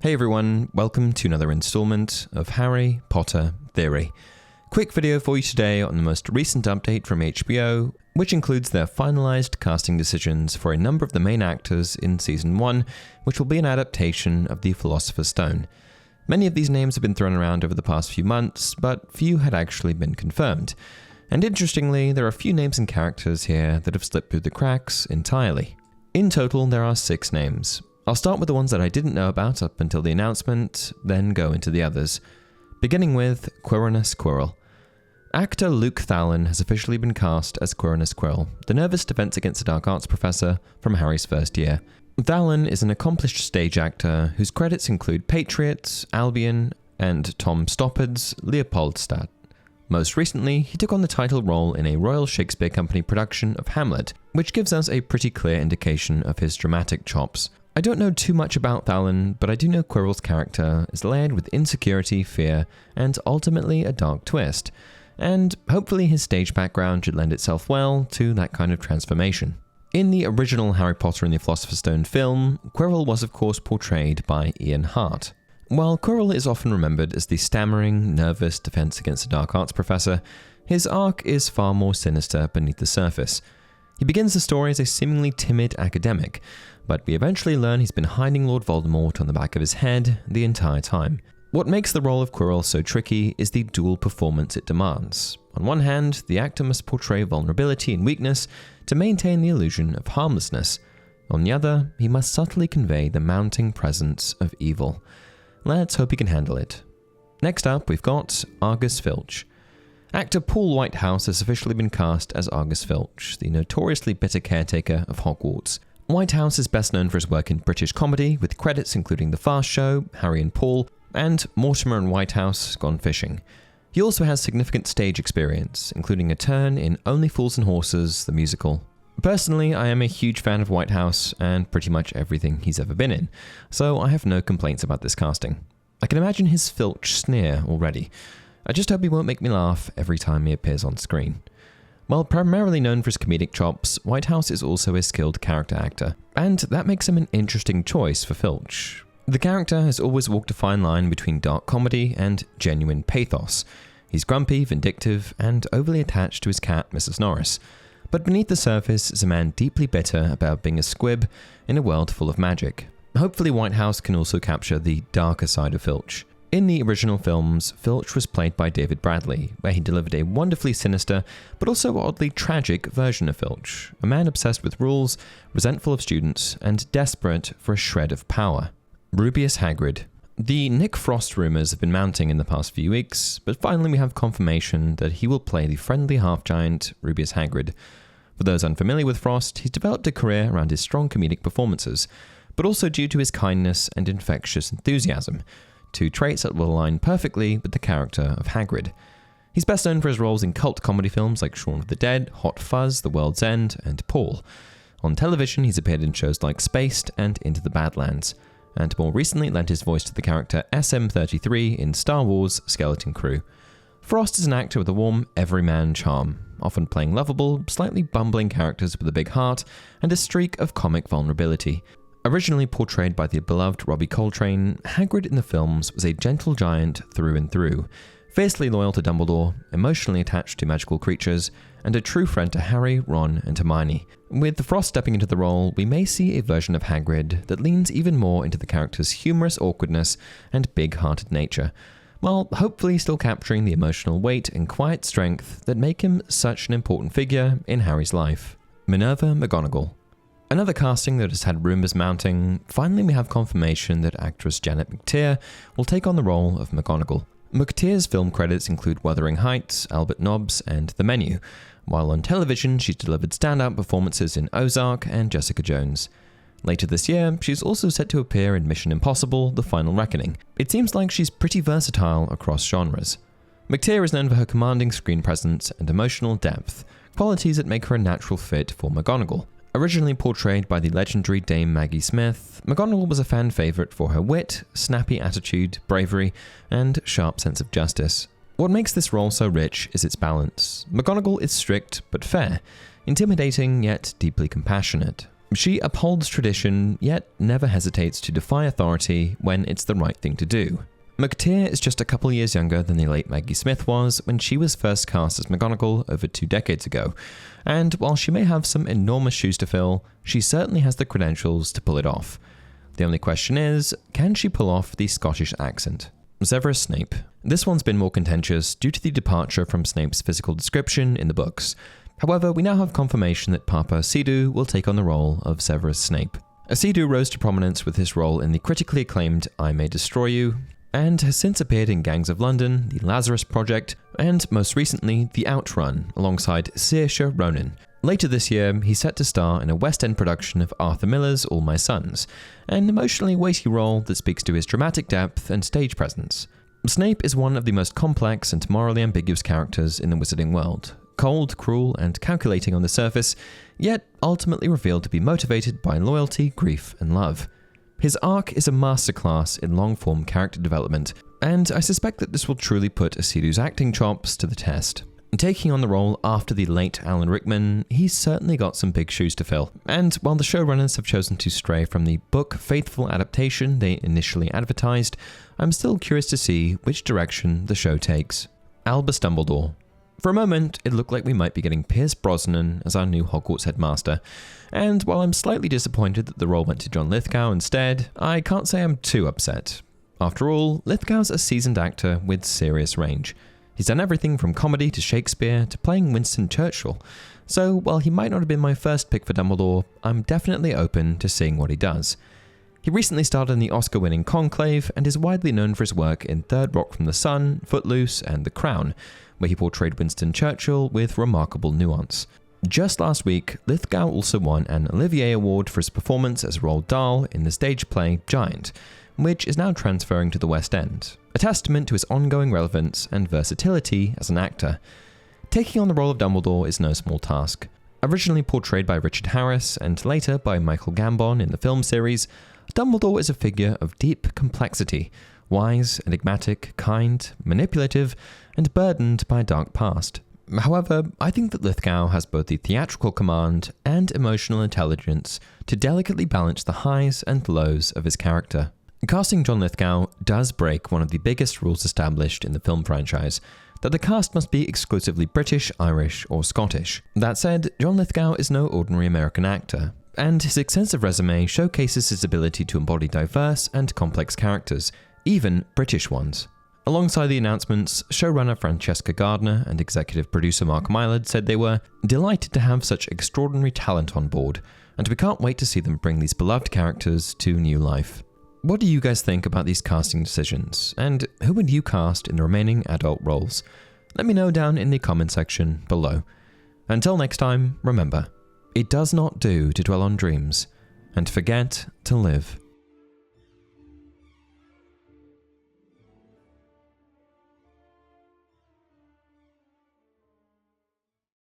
Hey everyone, welcome to another installment of Harry Potter Theory. Quick video for you today on the most recent update from HBO, which includes their finalized casting decisions for a number of the main actors in Season 1, which will be an adaptation of the Philosopher's Stone. Many of these names have been thrown around over the past few months, but few had actually been confirmed. And interestingly, there are a few names and characters here that have slipped through the cracks entirely. In total, there are 6 names. I'll start with the ones that I didn't know about up until the announcement, then go into the others. Beginning with Quirinus Quirrell. Actor Luke Thallen has officially been cast as Quirinus Quirrell, the nervous Defense Against the Dark Arts professor from Harry's first year. Thallen is an accomplished stage actor whose credits include Patriots, Albion, and Tom Stoppard's Leopoldstadt. Most recently, he took on the title role in a Royal Shakespeare Company production of Hamlet, which gives us a pretty clear indication of his dramatic chops. I don't know too much about Thallen, but I do know Quirrell's character is layered with insecurity, fear, and ultimately a dark twist. And hopefully his stage background should lend itself well to that kind of transformation. In the original Harry Potter and the Philosopher's Stone film, Quirrell was of course portrayed by Ian Hart. While Quirrell is often remembered as the stammering, nervous Defense Against the Dark Arts professor, his arc is far more sinister beneath the surface. He begins the story as a seemingly timid academic, but we eventually learn he's been hiding Lord Voldemort on the back of his head the entire time. What makes the role of Quirrell so tricky is the dual performance it demands. On one hand, the actor must portray vulnerability and weakness to maintain the illusion of harmlessness. On the other, he must subtly convey the mounting presence of evil. Let's hope he can handle it. Next up, we've got Argus Filch. Actor Paul Whitehouse has officially been cast as Argus Filch, the notoriously bitter caretaker of Hogwarts. Whitehouse is best known for his work in British comedy, with credits including The Fast Show, Harry and Paul, and Mortimer and Whitehouse Gone Fishing. He also has significant stage experience, including a turn in Only Fools and Horses, the musical. Personally, I am a huge fan of Whitehouse and pretty much everything he's ever been in, so I have no complaints about this casting. I can imagine his Filch sneer already. I just hope he won't make me laugh every time he appears on screen. While primarily known for his comedic chops, Whitehouse is also a skilled character actor, and that makes him an interesting choice for Filch. The character has always walked a fine line between dark comedy and genuine pathos. He's grumpy, vindictive, and overly attached to his cat, Mrs. Norris. But beneath the surface is a man deeply bitter about being a squib in a world full of magic. Hopefully Whitehouse can also capture the darker side of Filch. In the original films, Filch was played by David Bradley, where he delivered a wonderfully sinister, but also oddly tragic version of Filch, a man obsessed with rules, resentful of students, and desperate for a shred of power. Rubeus Hagrid. The Nick Frost rumours have been mounting in the past few weeks, but finally we have confirmation that he will play the friendly half-giant Rubeus Hagrid. For those unfamiliar with Frost, he's developed a career around his strong comedic performances, but also due to his kindness and infectious enthusiasm, 2 traits that will align perfectly with the character of Hagrid. He's best known for his roles in cult comedy films like Shaun of the Dead, Hot Fuzz, The World's End, and Paul. On television, he's appeared in shows like Spaced and Into the Badlands, and more recently lent his voice to the character SM-33 in Star Wars Skeleton Crew. Frost is an actor with a warm, everyman charm, often playing lovable, slightly bumbling characters with a big heart and a streak of comic vulnerability. Originally portrayed by the beloved Robbie Coltrane, Hagrid in the films was a gentle giant through and through, fiercely loyal to Dumbledore, emotionally attached to magical creatures, and a true friend to Harry, Ron, and Hermione. With Frost stepping into the role, we may see a version of Hagrid that leans even more into the character's humorous awkwardness and big-hearted nature, while hopefully still capturing the emotional weight and quiet strength that make him such an important figure in Harry's life. Minerva McGonagall. Another casting that has had rumours mounting, finally we have confirmation that actress Janet McTeer will take on the role of McGonagall. McTeer's film credits include Wuthering Heights, Albert Nobbs, and The Menu, while on television she's delivered stand-up performances in Ozark and Jessica Jones. Later this year, she's also set to appear in Mission Impossible: The Final Reckoning. It seems like she's pretty versatile across genres. McTeer is known for her commanding screen presence and emotional depth, qualities that make her a natural fit for McGonagall. Originally portrayed by the legendary Dame Maggie Smith, McGonagall was a fan favourite for her wit, snappy attitude, bravery, and sharp sense of justice. What makes this role so rich is its balance. McGonagall is strict but fair, intimidating yet deeply compassionate, She upholds tradition, yet never hesitates to defy authority when it's the right thing to do. McTeer is just a couple years younger than the late Maggie Smith was when she was first cast as McGonagall over 2 decades ago, and while she may have some enormous shoes to fill, she certainly has the credentials to pull it off. The only question is, can she pull off the Scottish accent? Severus Snape. This one's been more contentious due to the departure from Snape's physical description in the books. However, we now have confirmation that Papa Sidhu will take on the role of Severus Snape. Sidhu rose to prominence with his role in the critically acclaimed I May Destroy You, and has since appeared in Gangs of London, The Lazarus Project, and most recently, The Outrun, alongside Saoirse Ronan. Later this year, he's set to star in a West End production of Arthur Miller's All My Sons, an emotionally weighty role that speaks to his dramatic depth and stage presence. Snape is one of the most complex and morally ambiguous characters in the wizarding world. Cold, cruel, and calculating on the surface, yet ultimately revealed to be motivated by loyalty, grief, and love. His arc is a masterclass in long-form character development, and I suspect that this will truly put Sidhu's acting chops to the test. Taking on the role after the late Alan Rickman, he's certainly got some big shoes to fill, and while the showrunners have chosen to stray from the book-faithful adaptation they initially advertised, I'm still curious to see which direction the show takes. Albus Dumbledore. For a moment, it looked like we might be getting Pierce Brosnan as our new Hogwarts headmaster, and while I'm slightly disappointed that the role went to John Lithgow instead, I can't say I'm too upset. After all, Lithgow's a seasoned actor with serious range. He's done everything from comedy to Shakespeare to playing Winston Churchill, so while he might not have been my first pick for Dumbledore, I'm definitely open to seeing what he does. He recently starred in the Oscar-winning Conclave and is widely known for his work in Third Rock from the Sun, Footloose, and The Crown, where he portrayed Winston Churchill with remarkable nuance. Just last week, Lithgow also won an Olivier Award for his performance as Roald Dahl in the stage play Giant, which is now transferring to the West End, a testament to his ongoing relevance and versatility as an actor. Taking on the role of Dumbledore is no small task. Originally portrayed by Richard Harris and later by Michael Gambon in the film series, Dumbledore is a figure of deep complexity, wise, enigmatic, kind, manipulative, and burdened by a dark past. However, I think that Lithgow has both the theatrical command and emotional intelligence to delicately balance the highs and lows of his character. Casting John Lithgow does break one of the biggest rules established in the film franchise, that the cast must be exclusively British, Irish, or Scottish. That said, John Lithgow is no ordinary American actor, and his extensive resume showcases his ability to embody diverse and complex characters, even British ones. Alongside the announcements, showrunner Francesca Gardner and executive producer Mark Mylod said they were delighted to have such extraordinary talent on board, and we can't wait to see them bring these beloved characters to new life. What do you guys think about these casting decisions, and who would you cast in the remaining adult roles? Let me know down in the comment section below. Until next time, remember, it does not do to dwell on dreams and forget to live.